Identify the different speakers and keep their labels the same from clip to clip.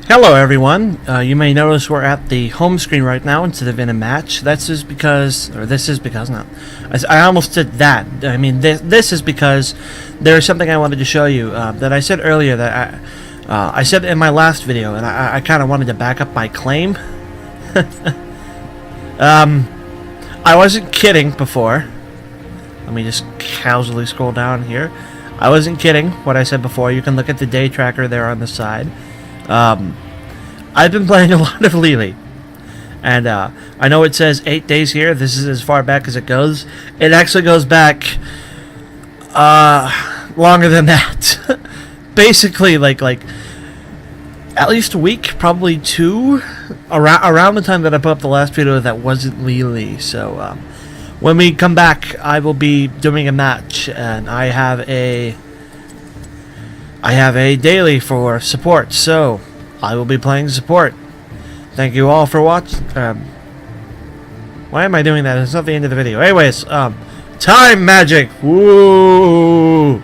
Speaker 1: Hello everyone, you may notice we're at the home screen right now instead of in a match. This is because I almost did that. I mean, this is because there's something I wanted to show you that I said earlier that I said in my last video, and I kind of wanted to back up my claim. I wasn't kidding before. Let me just casually scroll down here. I wasn't kidding what I said before. You can look at the day tracker there on the side. I've been playing a lot of Lily, and I know it says 8 days here. This is as far back as it goes. It actually goes back longer than that. Basically, like at least a week, probably two, around the time that I put up the last video that wasn't Lily. So when we come back, I will be doing a match, and I have a daily for support, so I will be playing support. Thank you all for watching. Why am I doing that? It's not the end of the video. Anyways, time magic. Woo!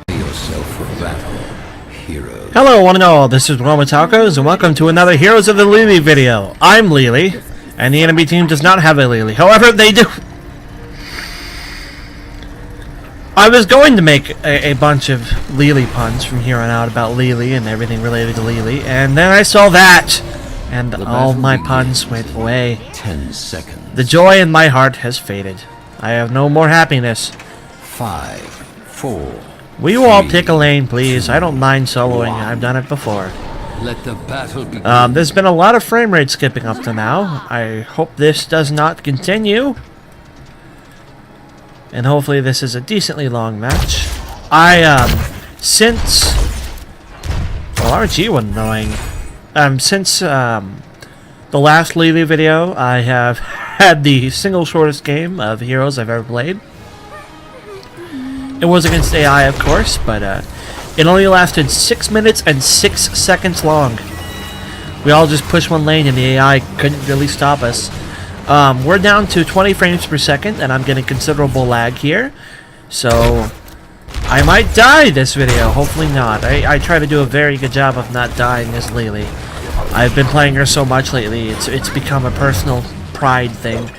Speaker 1: Hello, one and all. This is WellArmedWithTacos, and welcome to another Heroes of the Lily video. I'm Lily, and the enemy team does not have a Lily. However, they do. I was going to make a bunch of Lily puns from here on out about Lily and everything related to Lily, and then I saw that, and all my puns went away.
Speaker 2: 10 seconds.
Speaker 1: The joy in my heart has faded. I have no more happiness.
Speaker 2: 5, 4.
Speaker 1: Will you all pick a lane, please? I don't mind soloing. I've done it before.
Speaker 2: Let the battle begin.
Speaker 1: There's been a lot of frame rate skipping up to now. I hope this does not continue. And hopefully this is a decently long match. Since... Well, RG was annoying. Since, the last Lily video, I have had the single shortest game of Heroes I've ever played. It was against AI, of course, but, it only lasted 6 minutes and 6 seconds long. We all just pushed one lane and the AI couldn't really stop us. We're down to 20 frames per second, and I'm getting considerable lag here, so I might die this video. Hopefully not. I try to do a very good job of not dying as Lily. I've been playing her so much lately, it's become a personal pride thing.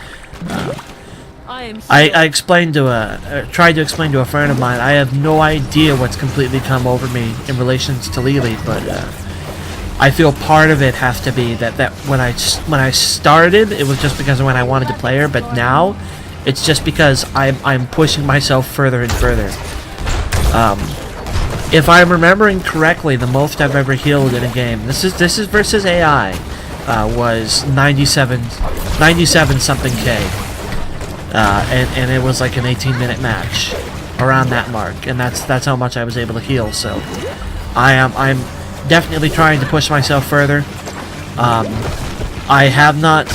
Speaker 1: I explained to tried to explain to a friend of mine, I have no idea what's completely come over me in relations to Lily, but I feel part of it has to be that when I started, it was just because of when I wanted to play her, but now it's just because I'm pushing myself further and further. If I'm remembering correctly, the most I've ever healed in a game, this is versus AI, was 97 something K, and it was like an 18-minute match around that mark, and that's how much I was able to heal. So I'm definitely trying to push myself further. I have not.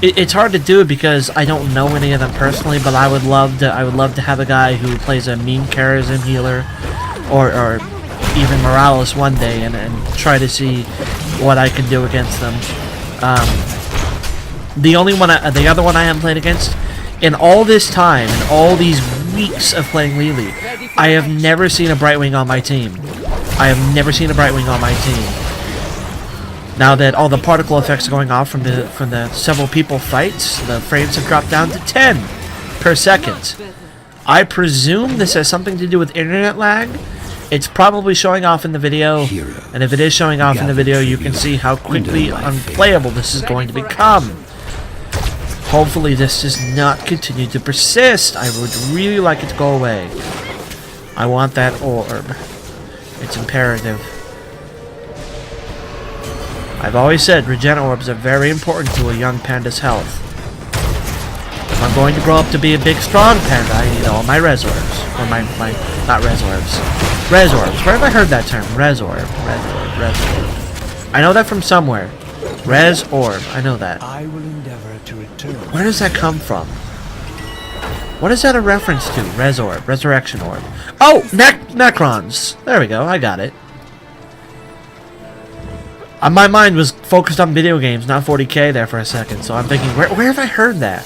Speaker 1: It's hard to do it because I don't know any of them personally, but I would love to have a guy who plays a mean charism healer, or even Morales one day, and try to see what I can do against them. The other one I haven't played against in all this time, in all these weeks of playing Lily, I have never seen a Brightwing on my team. I have never seen a Brightwing on my team. Now that all the particle effects are going off from the several people fights, the frames have dropped down to 10 per second. I presume this has something to do with internet lag. It's probably showing off in the video, and if it is showing off in the video, you can see how quickly unplayable this is going to become. Hopefully this does not continue to persist. I would really like it to go away. I want that orb. It's imperative. I've always said regen orbs are very important to a young panda's health. If I'm going to grow up to be a big, strong panda, I need all my res orbs. Or not res orbs. Res orbs. Where have I heard that term? Res orb. Res orb. I know that from somewhere. Res orb. I know that.
Speaker 3: I will endeavor to return.
Speaker 1: Where does that come from? What is that a reference to? Res orb. Resurrection orb. Oh! Necrons! There we go. I got it. My mind was focused on video games, not 40k there for a second, so I'm thinking, where have I heard that?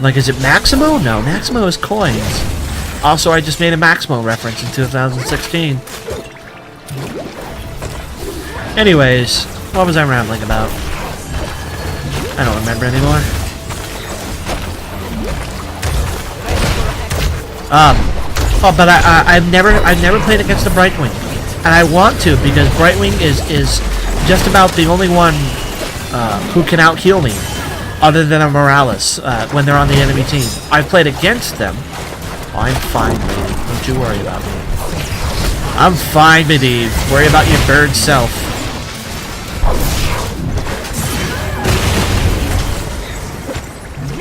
Speaker 1: Like, is it Maximo? No, Maximo is coins. Also, I just made a Maximo reference in 2016. Anyways, what was I rambling about? I don't remember anymore. Oh, but I've never played against the Brightwing, and I want to because Brightwing is just about the only one who can out heal me, other than a Morales when they're on the enemy team. I've played against them. Oh, I'm fine, lady. Don't you worry about me. I'm fine, Medivh. Worry about your bird self.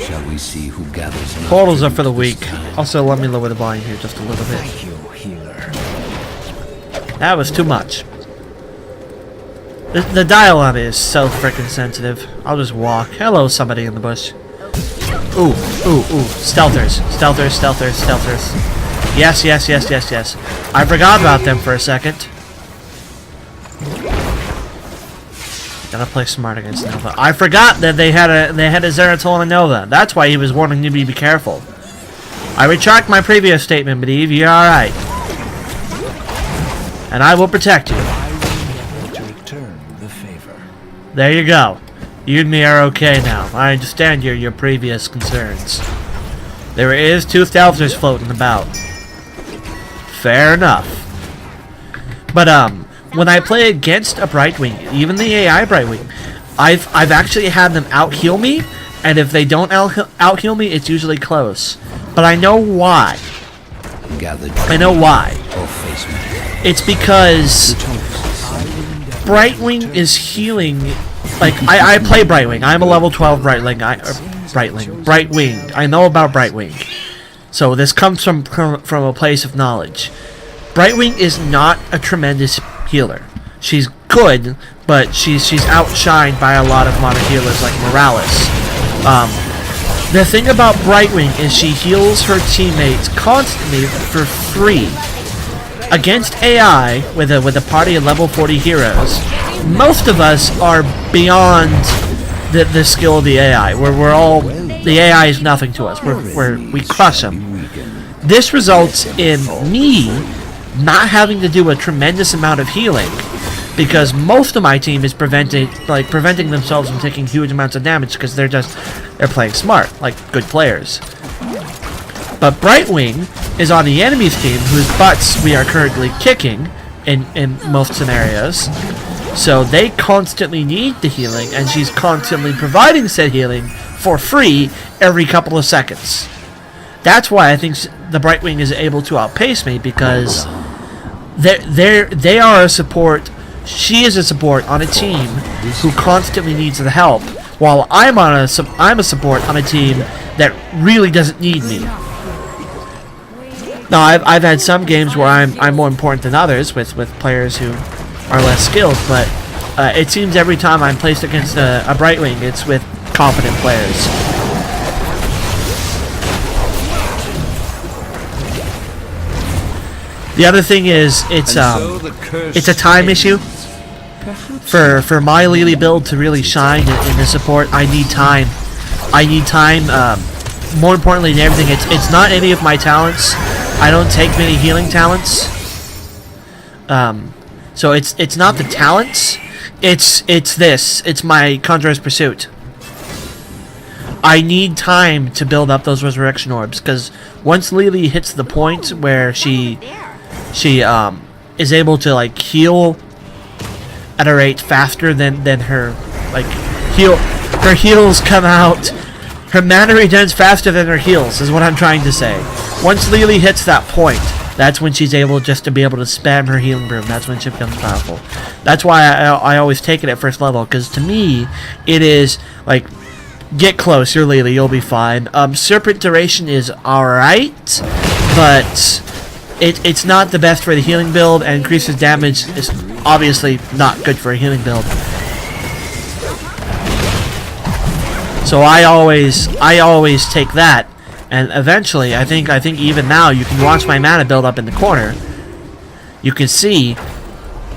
Speaker 2: Shall we see who gathers?
Speaker 1: Portals are for the weak. Also, let me lower the volume here just a little bit.
Speaker 3: Thank you, healer.
Speaker 1: That was too much. The dial on it is so freaking sensitive. I'll just walk. Hello, somebody in the bush. Ooh, ooh, ooh. Stealthers. Stealthers, stealthers, stealthers. Yes, yes, yes, yes, yes. I forgot about them for a second. Gotta play smart against Nova. I forgot that they had a Zeratul and a Nova. That's why he was warning me to be careful. I retract my previous statement, Medivh. You're alright. And I will protect you.
Speaker 3: I will never to return the favor.
Speaker 1: There you go. You and me are okay now. I understand your previous concerns. There is 2 Stealthers floating about. Fair enough. But when I play against a Brightwing, even the AI Brightwing, I've actually had them out heal me, and if they don't out heal me, it's usually close. But I know why. I know why. It's because Brightwing is healing. Like I play Brightwing. I'm a level 12 Brightwing. Brightwing. I know about Brightwing. So this comes from a place of knowledge. Brightwing is not a tremendous healer. She's good, but she's outshined by a lot of modern healers like Morales. The thing about Brightwing is she heals her teammates constantly for free. Against AI, with a party of level 40 heroes, most of us are beyond the skill of the AI. We're all, the AI is nothing to us. We crush them. This results in me not having to do a tremendous amount of healing, because most of my team is preventing themselves from taking huge amounts of damage because they're playing smart, like good players. But Brightwing is on the enemy's team, whose butts we are currently kicking in most scenarios. So they constantly need the healing, and she's constantly providing said healing for free every couple of seconds. That's why I think the Brightwing is able to outpace me, because they are a support. She is a support on a team who constantly needs the help, while I'm a support on a team that really doesn't need me. Now, I've had some games where I'm more important than others with players who are less skilled, but it seems every time I'm placed against a Brightwing, it's with competent players. The other thing is it's a time issue. For my Lily build to really shine in the support, I need time. More importantly than everything, it's not any of my talents. I don't take many healing talents. So it's not the talents. It's my Conjurer's Pursuit. I need time to build up those resurrection orbs, because once Lily hits the point where she is able to like heal at a rate faster than her her heals come out. Her mana regens faster than her heals is what I'm trying to say. Once Lily hits that point, that's when she's able just to be able to spam her healing broom. That's when she becomes powerful. That's why I always take it at first level, because to me it is like, get close, you're Lily, you'll be fine. Serpent duration is alright, but it's not the best for the healing build, and increases damage is obviously not good for a healing build. So I always take that, and eventually I think even now you can watch my mana build up in the corner. You can see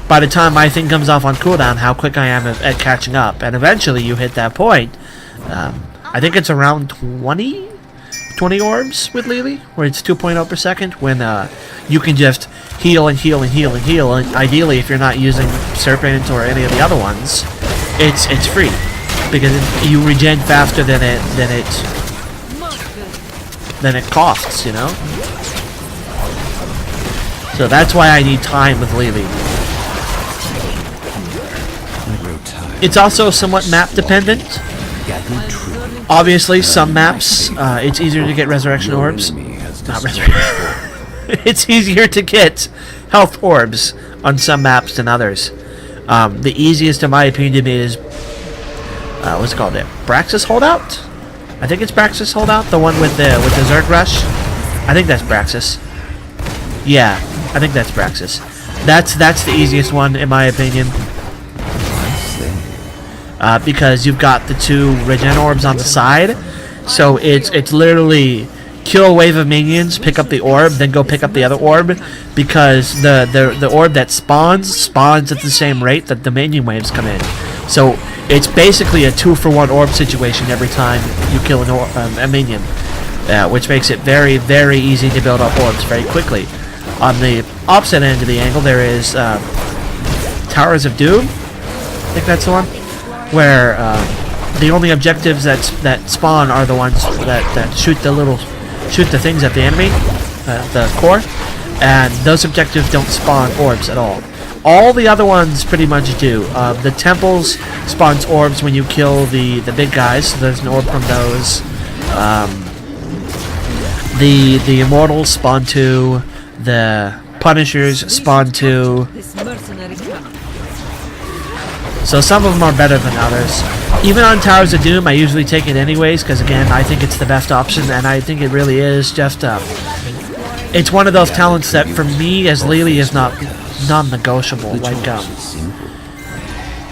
Speaker 1: by the time my thing comes off on cooldown how quick I am at catching up, and eventually you hit that point. I think it's around 20 orbs with Lily, where it's 2.0 per second, when you can just heal and heal and heal and heal. And ideally, if you're not using Serpent or any of the other ones, it's free because you regen faster than it costs, you know. So that's why I need time with Lily. It's also somewhat map dependent. Obviously, some maps it's easier to get resurrection orbs. Not resurrection. It's easier to get health orbs on some maps than others. The easiest, in my opinion, to me is what's it called? It Braxis Holdout. I think it's Braxis Holdout, the one with the Zerg Rush. I think that's Braxis. Yeah, I think that's Braxis. That's the easiest one, in my opinion. Because you've got the 2 regen orbs on the side, so it's literally kill a wave of minions, pick up the orb, then go pick up the other orb, because the orb that spawns at the same rate that the minion waves come in. So it's basically a 2-for-1 orb situation every time you kill a minion, which makes it very, very easy to build up orbs very quickly. On the opposite end of the angle, there is Towers of Doom. I think that's the one. Where the only objectives that spawn are the ones that shoot the things at the enemy, the core, and those objectives don't spawn orbs at all. All the other ones pretty much do. The temples spawns orbs when you kill the big guys, so there's an orb from those. The immortals spawn 2, the punishers spawn 2. So some of them are better than others. Even on Towers of Doom, I usually take it anyways, because again, I think it's the best option, and I think it really is just, it's one of those talents that for me as Lily is not non-negotiable. Like,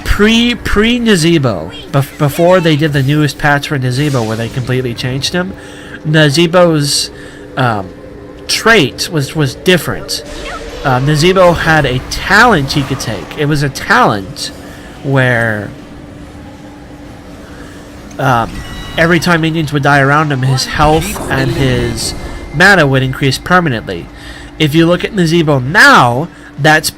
Speaker 1: pre-Nazebo, before they did the newest patch for Nazebo where they completely changed him, Nazebo's trait was different. Nazebo had a talent he could take. It was a talent where every time minions would die around him, his health and his mana would increase permanently. If you look at Nazebo now, that's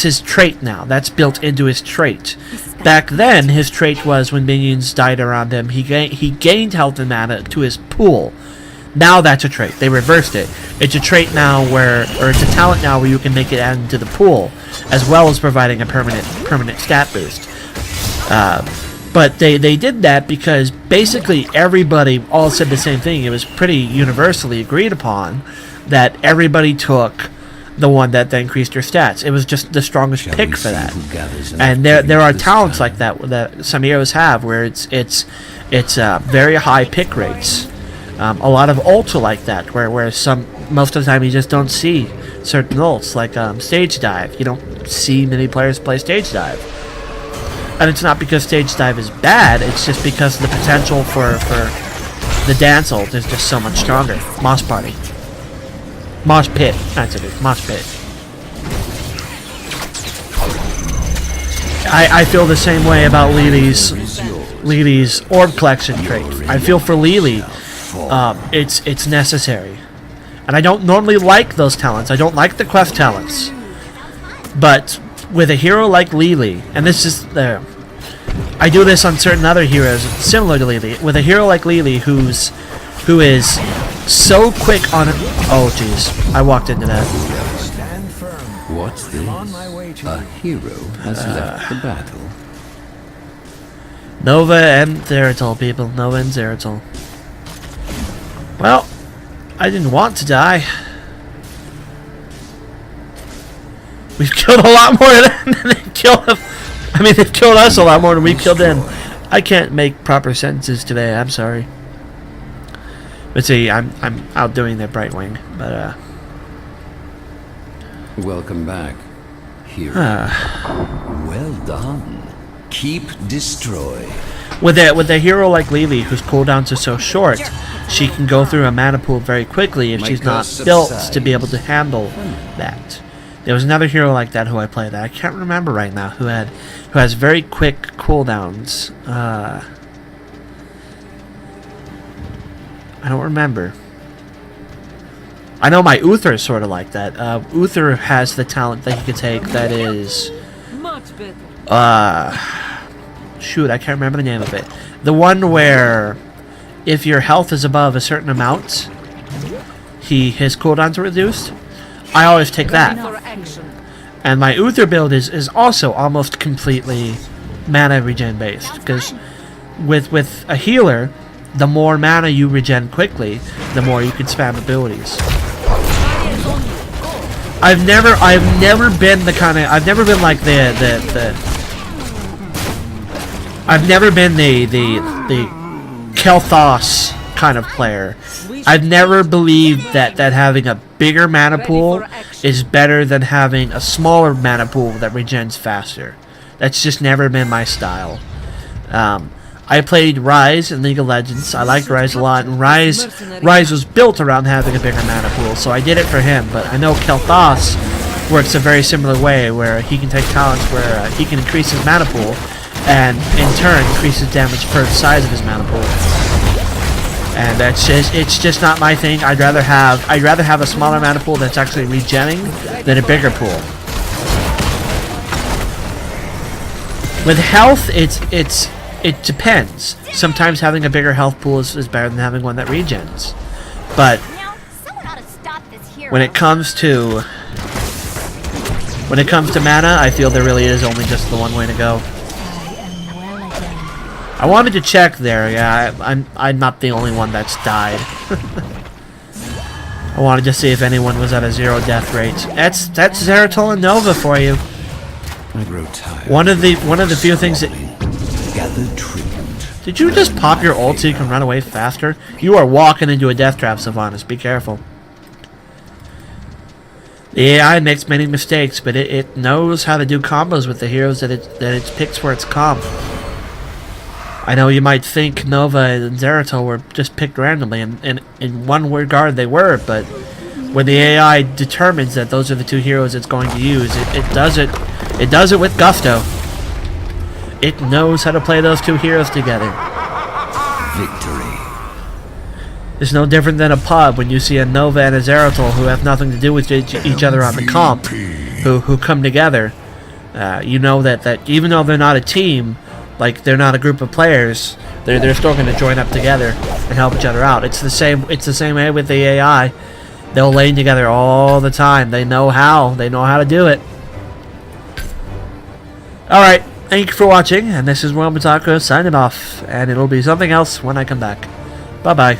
Speaker 1: his trait now. That's built into his trait. Back then, his trait was when minions died around him, he gained health and mana to his pool. Now that's a trait. They reversed it. It's a trait now or it's a talent now where you can make it add into the pool, as well as providing a permanent stat boost. But they did that because basically everybody all said the same thing. It was pretty universally agreed upon that everybody took the one that increased your stats. It was just the strongest pick for that. And there are talents like that some heroes have where it's very high pick rates. A lot of ults are like that, where most of the time you just don't see certain ults, like Stage Dive. You don't see many players play Stage Dive. And it's not because Stage Dive is bad, it's just because the potential for the dance ult is just so much stronger. Mosh Party. Mosh Pit. That's it. Mosh Pit. I feel the same way about Lily's orb collection trait. I feel for Lily, it's necessary. And I don't normally like those talents. I don't like the quest talents. But with a hero like Lily, and this is I do this on certain other heroes similar to Lily. With a hero like Lily who is so quick on it. Oh jeez, I walked into that.
Speaker 3: Stand firm.
Speaker 2: What's this?
Speaker 3: On my way to
Speaker 2: A hero has left the battle.
Speaker 1: Nova and Zeratul, people. Nova and Zeratul. Well, I didn't want to die. We've killed a lot more than they've killed them. I mean, they've killed us a lot more than we've killed them. I can't make proper sentences today. I'm sorry. But see, I'm outdoing their Brightwing. But
Speaker 2: Welcome back, hero. Well done. Keep destroy.
Speaker 1: With a hero like Lily, whose cooldowns are so short, she can go through a mana pool very quickly if she's not built to be able to handle that. There was another hero like that who I played. I can't remember right now who has very quick cooldowns. I don't remember. I know my Uther is sort of like that. Uther has the talent that he can take that is... shoot, I can't remember the name of it. The one where if your health is above a certain amount, his cooldowns are reduced. I always take that. And my Uther build is also almost completely mana regen based, because with a healer, the more mana you regen quickly, the more you can spam abilities. I've never been the kind of, I've never been like I've never been the Kel'Thas kind of player. I've never believed that having a bigger mana pool is better than having a smaller mana pool that regens faster. That's just never been my style. I played Rise in League of Legends. I liked Rise a lot, and Rise was built around having a bigger mana pool, so I did it for him. But I know Kel'Thas works a very similar way, where he can take talents where he can increase his mana pool, and in turn increase his damage per the size of his mana pool. And it's just not my thing. I'd rather have a smaller mana pool that's actually regenning than a bigger pool. With health, it depends. Sometimes having a bigger health pool is better than having one that regens. But when it comes to mana, I feel there really is only just the one way to go. I wanted to check there. Yeah, I'm not the only one that's died. I wanted to see if anyone was at a 0 death rate. That's Zeratul and Nova for you.
Speaker 2: I grow tired.
Speaker 1: One of the few things that...
Speaker 2: Gather treatment.
Speaker 1: Did you just pop your ult so you can run away faster? You are walking into a death trap, Sylvanas. Be careful. The AI makes many mistakes, but it knows how to do combos with the heroes that it picks for its comp. I know you might think Nova and Zeratul were just picked randomly, and in one regard they were, but when the AI determines that those are the two heroes it's going to use, it does it with gusto. It knows how to play those two heroes together.
Speaker 2: Victory.
Speaker 1: It's no different than a pub when you see a Nova and a Zeratul who have nothing to do with each other on the comp, who come together. You know that even though they're not a team, like they're not a group of players, they're still going to join up together and help each other out. It's the same way with the AI. They'll lane together all the time. They know how to do it. Alright, thank you for watching, and this is WellArmedWithTacos signing off, and it'll be something else when I come back. Bye bye.